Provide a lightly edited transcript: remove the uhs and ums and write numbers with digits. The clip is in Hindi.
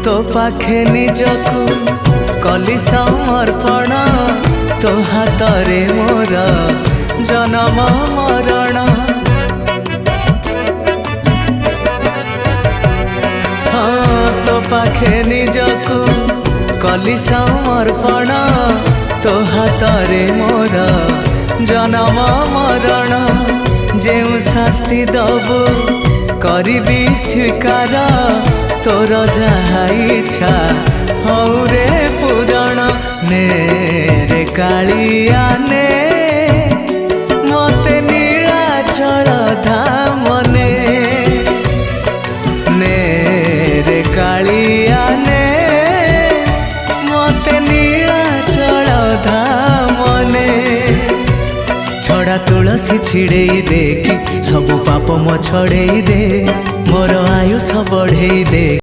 तो पाखे निजकू कली समर्पण तो हातरे मोर जन्म मरण हाँ तो पाखे निजकू कली समर्पण तो हातरे मोर जन्म मरण जेउ शास्ति दबु करिबी स्वीकार तोर जहा इच्छा हौ रे पूरण ने रे कालिया ने मते नीलाचल धामने ने रे कालिया ने मते नीलाचल धामने छड़ा तुलसी छिड़ेई दे कि सबु पाप मो छड़ेई दे मोर आयुष बढ़ेई दे।